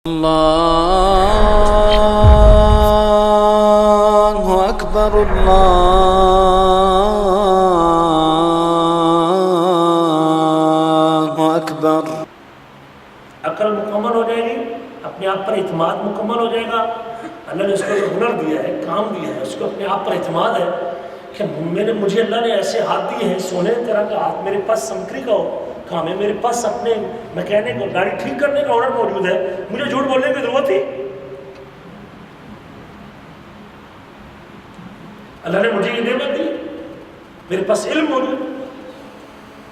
اللہ اکبر اللہ اکبر۔ عقل مکمل ہو جائے گی، اپنے آپ پر اعتماد مکمل ہو جائے گا۔ اللہ نے اس کو ہنر دیا ہے، کام دیا ہے، اس کو اپنے آپ پر اعتماد ہے کہ مجھے اللہ نے ایسے ہاتھ دیے ہیں، سونے طرح کا ہاتھ میرے پاس سمکری کا کام ہے، میرے پاس اپنے میکینک اور گاڑی ٹھیک کرنے کا ہنر موجود ہے، مجھے جھوٹ بولنے کی ضرورت تھی؟ اللہ نے مجھے یہ نعمت دی، میرے پاس علم موجود ہے،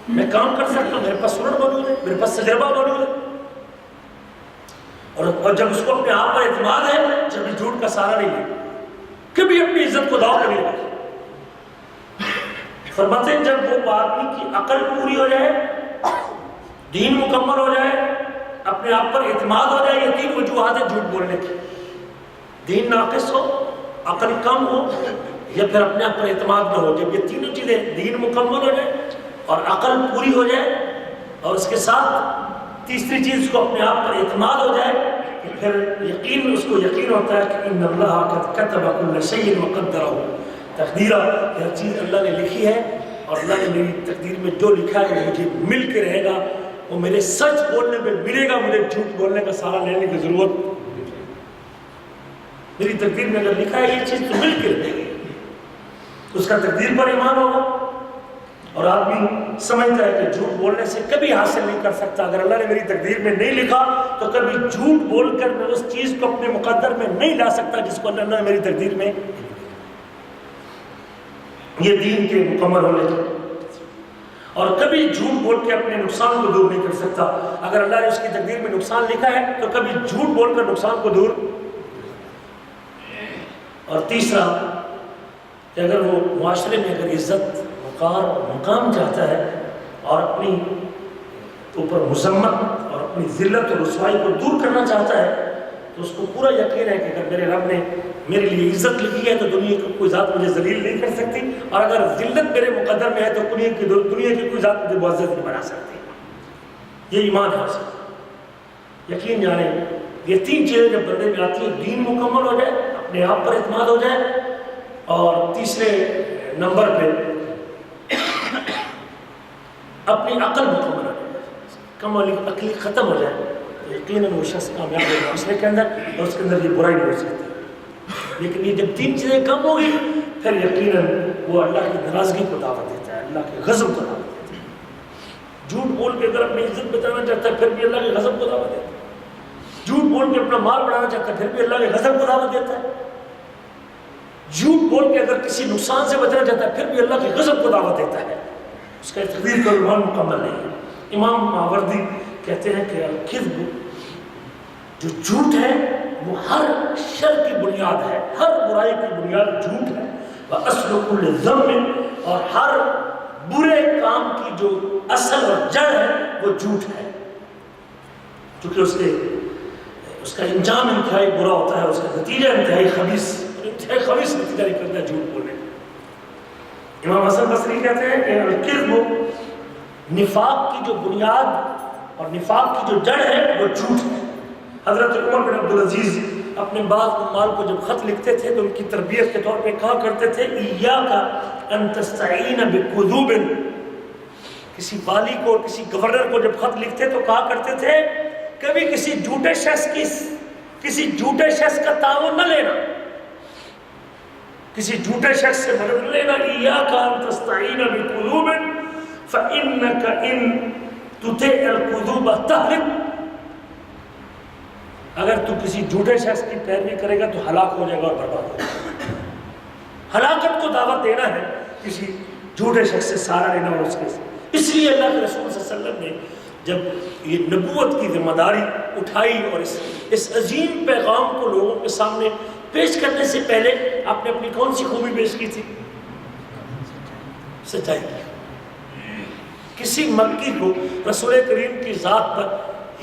میں کام کر سکتا ہوں، میرے پاس ہنر موجود ہے، میرے پاس تجربہ موجود ہے، اور جب اس کو اپنے آپ پر اعتماد ہے، جب یہ جھوٹ کا سہارا نہیں ہے، کبھی اپنی عزت کو داؤ پہ نہیں لگا۔ فرماتے ہیں جب وہ آدمی کی عقل پوری ہو جائے، دین مکمل ہو جائے، اپنے آپ پر اعتماد ہو جائے، یہ تین وجوہات ہیں جھوٹ بولنے کی: دین ناقص ہو، عقل کم ہو، یا پھر اپنے آپ پر اعتماد نہ ہو۔ جب یہ تینوں چیزیں، دین مکمل ہو جائے اور عقل پوری ہو جائے، اور اس کے ساتھ تیسری چیز کو اپنے آپ پر اعتماد ہو جائے، پھر یقین، اس کو یقین ہوتا ہے کہ ان اللہ قد کتب کل شیء وقدرہ، تقدیرہ، ہر چیز اللہ نے لکھی ہے، اور اللہ نے میری تقدیر میں جو لکھا ہے وہ مجھے مل کے رہے گا، وہ میرے سچ بولنے میں ملے گا، مجھے جھوٹ بولنے کا سہارا لینے کی ضرورت۔ میری تقدیر میں اگر لکھا ہے یہ چیز تو مل کے رہے گی، اس کا تقدیر پر ایمان ہوگا۔ اور آدمی سمجھتا ہے کہ جھوٹ بولنے سے کبھی حاصل نہیں کر سکتا، اگر اللہ نے میری تقدیر میں نہیں لکھا تو کبھی جھوٹ بول کر میں اس چیز کو اپنے مقدر میں نہیں لا سکتا جس کو اللہ نے میری تقدیر میں۔ یہ دین کے مکمل ہونے کی، اور کبھی جھوٹ بول کے اپنے نقصان کو دور نہیں کر سکتا، اگر اللہ نے اس کی تقدیر میں نقصان لکھا ہے تو کبھی جھوٹ بول کر نقصان کو دور۔ اور تیسرا کہ اگر وہ معاشرے میں اگر عزت، وقار، مقام چاہتا ہے اور اپنی اوپر مذمت اور اپنی ذلت اور رسوائی کو دور کرنا چاہتا ہے، تو اس کو پورا یقین ہے کہ اگر میرے رب نے میرے لیے عزت لکھی ہے تو دنیا کی کوئی ذات مجھے ذلیل نہیں کر سکتی، اور اگر ذلت میرے مقدر میں ہے تو دنیا کی کوئی ذات مجھے معزز نہیں بنا سکتی۔ یہ ایمان ہے اس کا، یقین جانے۔ یہ تین چیزیں جب بندے میں آتی ہیں، دین مکمل ہو جائے، اپنے آپ پر اعتماد ہو جائے، اور تیسرے نمبر پہ اپنی عقل مکمل ہو جائے، کم عقلی ختم ہو جائے، تو یقیناً وہ شخص کامیاب ہے معاشرے کے اندر، اور اس کے اندر یہ برائی نہیں ہو سکتی۔ لیکن یہ جب تین چیزیں کم ہو گئی، پھر یقیناً وہ اللہ کی ناراضگی کو دعوت دیتا ہے، اللہ کے غضب کو دعوت دیتا ہے۔ جھوٹ بول کے اگر اپنی عزت بچانا چاہتا ہے پھر بھی اللہ کے غضب کو دعوت دیتا ہے، جھوٹ بول کے اپنا مال بڑھانا چاہتا ہے پھر بھی اللہ کے غضب کو دعوت دیتا ہے، جھوٹ بول کے اگر کسی نقصان سے بچنا چاہتا ہے پھر بھی اللہ کے غضب کو دعوت دیتا ہے۔ اس کا تقدیر کا عنوان مکمل نہیں ہے۔ امام ماوردی کہتے ہیں کہ الکذب، جو جھوٹ ہے وہ ہر شر کی بنیاد ہے، ہر برائی کی بنیاد جھوٹ ہے، وَأَصْلُ كُلِّ ذَمٍ، اور ہر برے کام کی جو اصل اور جڑ ہے وہ جھوٹ ہے، کیونکہ اس کا انجام انتہائی برا ہوتا ہے، اس کا نتیجہ انتہائی خبیث نتیجہ نکلتا ہے جھوٹ بولنے کا۔ امام حسن بصری کہتے ہیں کہ الکذب، نفاق کی جو بنیاد اور نفاق کی جو جڑ ہے وہ جھوٹ ہے۔ حضرت عمر بن عبدالعزیز اپنے بعض عمال کو جب خط لکھتے تھے تو ان کی تربیت کے طور پہ کہا کرتے تھے ایاک ان تستعین بکذوب، کسی والی کو، کسی گورنر کو جب خط لکھتے تو کہا کرتے تھے کبھی کسی جھوٹے شخص کا تعاون نہ لینا، کسی جھوٹے شخص سے مدد نہ لینا۔ ایاک ان تستعین بکذوب فانک ان تطع الکذوب تہلک، اگر تو کسی جھوٹے شخص کی پیروی کرے گا تو ہلاک ہو جائے گا اور برباد ہو جائے گا۔ ہلاکت کو دعوت دینا ہے، کسی جھوٹے شخص سے سہارا لینا، اور اس کے اس لیے اللہ کے رسول صلی اللہ علیہ وسلم نے جب یہ نبوت کی ذمہ داری اٹھائی اور اس عظیم پیغام کو لوگوں کے سامنے پیش کرنے سے پہلے آپ نے اپنی کون سی خوبی پیش کی تھی؟ سچائی کی۔ کسی مکی کو رسول کریم کی ذات پر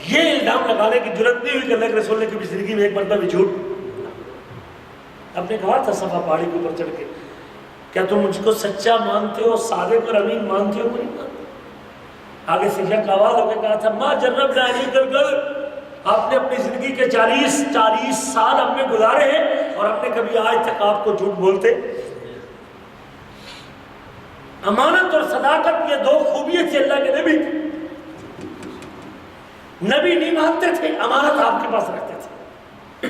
یہ الزام لگانے کی جرات نہیں ہوئی کہ اللہ کے رسول نے کبھی زندگی میں ایک مرتبہ بھی جھوٹ۔ آپ نے کہا تھا صفا پہاڑی کے اوپر چڑھ کے، کیا تم مجھ کو سچا مانتے ہو، صادق اور امین مانتے ہو؟ نہیں مانتے۔ آگے سے یک آواز ہو کے کہا تھا ما جربنا علیک الکذب، آپ نے اپنی زندگی کے 40 سال ہم میں گزارے ہیں اور ہم نے کبھی آج تک آپ کو جھوٹ بولتے؟ امانت اور صداقت یہ 2 خوبیاں تھی اللہ کے نبی کی. نبی نہیں مانتے تھے، امانت آپ کے پاس رکھتے تھے،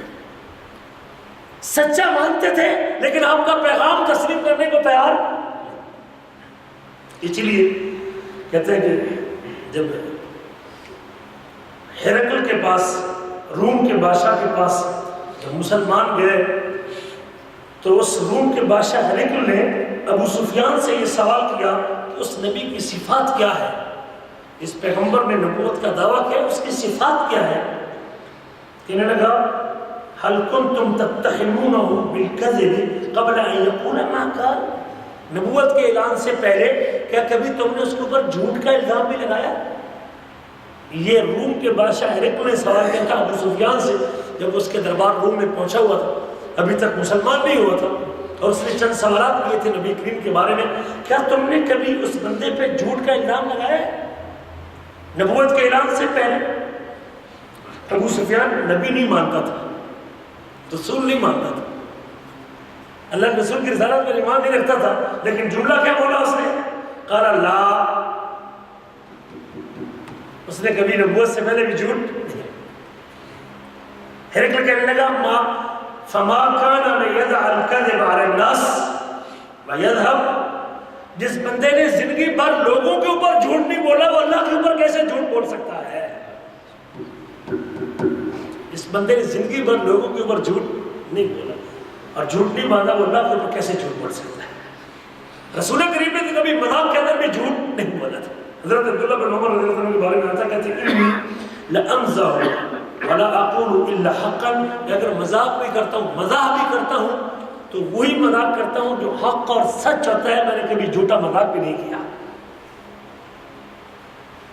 سچا مانتے تھے لیکن آپ کا پیغام تسلیم کرنے کو تیار. اس لیے کہتے ہیں کہ جب ہرقل کے پاس، روم کے بادشاہ کے پاس جب مسلمان گئے تو اس روم کے بادشاہ ہرقل نے ابو سفیان سے یہ سوال کیا کہ اس نبی کی صفات کیا ہے، اس پیغمبر نے نبوت کا دعویٰ کیا، اس کی صفات کیا ہے؟ کہنے لگا هل کنتم تتهمونه بالکذب قبل ان یقول ما قال، نبوت کے اعلان سے پہلے کیا کبھی تم نے اس کے اوپر جھوٹ کا الزام بھی لگایا؟ یہ روم کے بادشاہ ہرقل نے سوال کیا تھا ابو سفیان سے جب اس کے دربار روم میں پہنچا ہوا تھا، ابھی تک مسلمان نہیں ہوا تھا، اور اس نے چند سوالات کیے تھے نبی کریم کے بارے میں. کیا تم نے کبھی اس بندے پہ جھوٹ کا الزام لگایا ہے نبوت کے اعلان سے پہلے؟ ابو سفیان نبی نہیں مانتا تھا، رسول نہیں مانتا تھا، اللہ کے رسول کی رسالت پر ایمان نہیں رکھتا تھا، لیکن جملہ کیا بولا اس نے؟ قال اللہ، اس نے کبھی نبوت سے پہلے بھی جھوٹ. ہرقل کہنے لگا فما كان ليدع الكذب على الناس ويذهب، جس بندے نے زندگی بھر لوگوں کے اوپر جھوٹ نہیں بولا وہ اللہ کے اوپر کیسے جھوٹ بول سکتا ہے؟ اس بندے نے زندگی بھر لوگوں کے اوپر جھوٹ نہیں بولا اور جھوٹ نہیں باندھا، وہ اللہ کے اوپر کیسے جھوٹ بول سکتا ہے؟ رسول کریم نے تو کبھی مذاق کے اندر بھی جھوٹ نہیں بولا تھا. حضرت عبداللہ بن عمر رضی اللہ عنہ کے بارے میں آتا کہتے ہیں لَأَمْزَحُ وَلَا أَقُولُ إِلَّا حَقًّا، کہ اگر مذاق بھی کرتا ہوں، مزاح بھی کرتا ہوں تو وہی مذاق کرتا ہوں جو حق اور سچ ہوتا ہے، میں نے کبھی جھوٹا مذاق بھی نہیں کیا.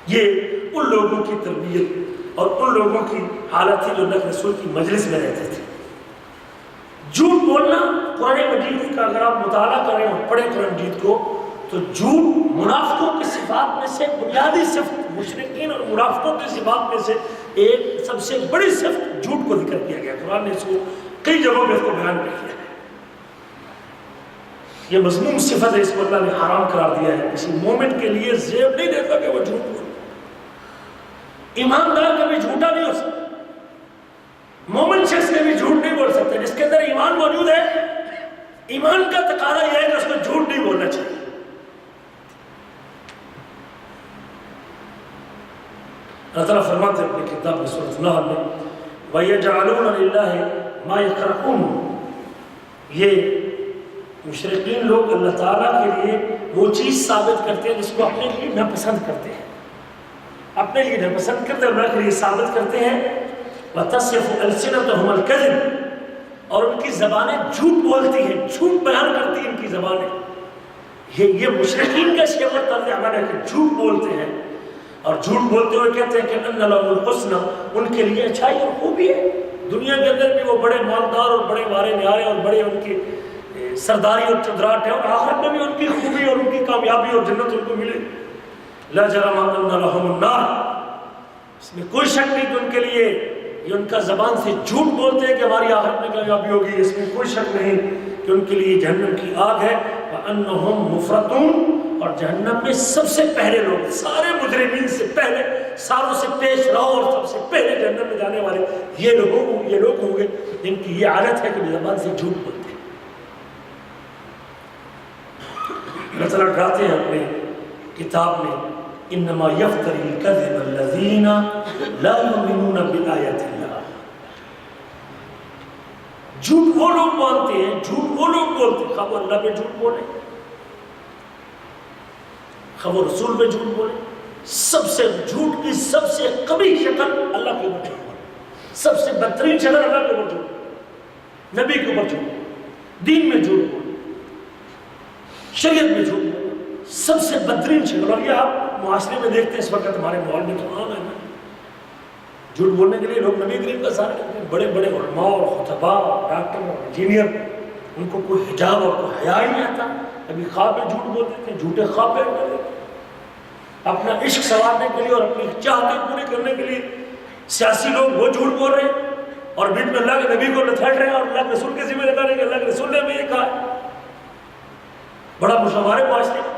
یہ ان لوگوں کی تربیت اور ان لوگوں کی حالت تھی جو اللہ کے رسول کی مجلس میں رہتے تھے. جھوٹ بولنا قرآن مجید کا اگر آپ مطالعہ کریں اور پڑھیں قرآن مجید کو تو جھوٹ منافقوں کی صفات میں سے بنیادی صفت، مشرکین اور منافقوں کی صفات میں سے ایک سب سے بڑی صفت جھوٹ کو ذکر کیا گیا. قرآن نے اس کو کئی جگہوں میں اس کو بیان کیا ہے. یہ مذموم صفت ہے، اس کو اللہ نے حرام قرار دیا ہے. کسی مومن کے لیے زیب نہیں دیتا کہ وہ جھوٹ بولے. ایماندار کبھی جھوٹا نہیں ہو سکتا، مومن شخص کبھی جھوٹ نہیں بول سکتا. جس کے اندر ایمان موجود ہے، ایمان کا تقاضا یہ ہے کہ اس کو جھوٹ نہیں بولنا چاہیے. اللہ تعالیٰ فرماتے ہیں اپنی کتاب میں سورۃ النحل میں وَيَجْعَلُونَ لِلَّهِ مَا يَكْرَهُونَ، یہ مشرکین لوگ اللہ تعالیٰ کے لیے وہ چیز ثابت کرتے ہیں جس کو اپنے لیے ناپسند کرتے ہیں، اپنے لیے ناپسند کرتے ہیں، اللہ کے لیے ثابت کرتے ہیں. وَتَصِفُ أَلْسِنَتُهُمُ الْكَذِبَ، اور ان کی زبانیں جھوٹ بولتی ہیں، جھوٹ بیان کرتی ہیں ان کی زبانیں. یہ مشرکین کا شیور طرز عمل ہے کہ جھوٹ بولتے ہیں، اور جھوٹ بولتے ہوئے کہتے ہیں کہ ان لهم الحسنى، ان کے لیے اچھائی اور خوبی ہے. دنیا کے اندر بھی وہ بڑے مالدار اور بڑے مارے نیارے اور بڑے ان کی سرداری اور چندراہٹ ہے، اور آخرت میں بھی ان کی خوبی اور ان کی کامیابی اور جنت ان کو ملے. لا جرم ان لهم النار، اس میں کوئی شک نہیں کہ ان کے لیے، یہ ان کا زبان سے جھوٹ بولتے ہیں کہ ہماری آخرت میں کامیابی ہوگی، اس میں کوئی شک نہیں کہ ان کے لیے جہنم کی آگ ہے. وَأَنَّهُمْ مُفْرَطُونَ، اور جہنم میں سب سے پہلے لوگ، سارے مجرمین سے پہلے، ساروں سے پیش رو اور سب سے پہلے جہنم میں جانے والے یہ لوگ ہوں گے جن کی یہ عادت ہے کہ زبان سے جھوٹ بولتے ہیں. اللہ تعالیٰ ڈراتے ہیں اپنے کتاب میں انما یفتری الکذب الذین لا یؤمنون بآیات اللہ، جھوٹ وہ لوگ مانتے ہیں، جھوٹ وہ لوگ بولتے ہیں، خواہ وہ اللہ پہ جھوٹ بولے، خواہ وہ رسول پہ جھوٹ بولے. سب سے جھوٹ کی سب سے قبیح شکل اللہ کے اوپر جھوٹ بولے، سب سے بدترین شکل اللہ کے اوپر جھوٹ بولے، نبی کے اوپر جھوٹ بولے، دین میں جھوٹ بولے، شریعت میں جھوٹ بولے، سب سے بدترین شکل. اور یہ آپ معاشرے میں دیکھتے ہیں اس وقت ہمارے ماحول میں تو عام ہے نا، جھوٹ بولنے کے لیے لوگ نبی کریم کا سہارا لیتے ہیں. بڑے بڑے علماء اور خطباء اور ڈاکٹر اور انجینئر، ان کو کوئی حجاب اور کوئی حیا ہی نہیں آتا، کبھی خواب میں جھوٹ بول دیتے ہیں، جھوٹے خواب پہ اپنا عشق سنوارنے کے لیے اور اپنی چاہتیں پوری کرنے کے لیے سیاسی لوگ وہ جھوٹ بول رہے ہیں اور بیچ میں اللہ کے نبی کو لتھڑ رہے ہیں اور اللہ کے رسول کے ذمہ لگا رہے ہیں کہ اللہ کے رسول نے بھی یہ کہا ہے. بڑا مشاور ہے معاشرے کا.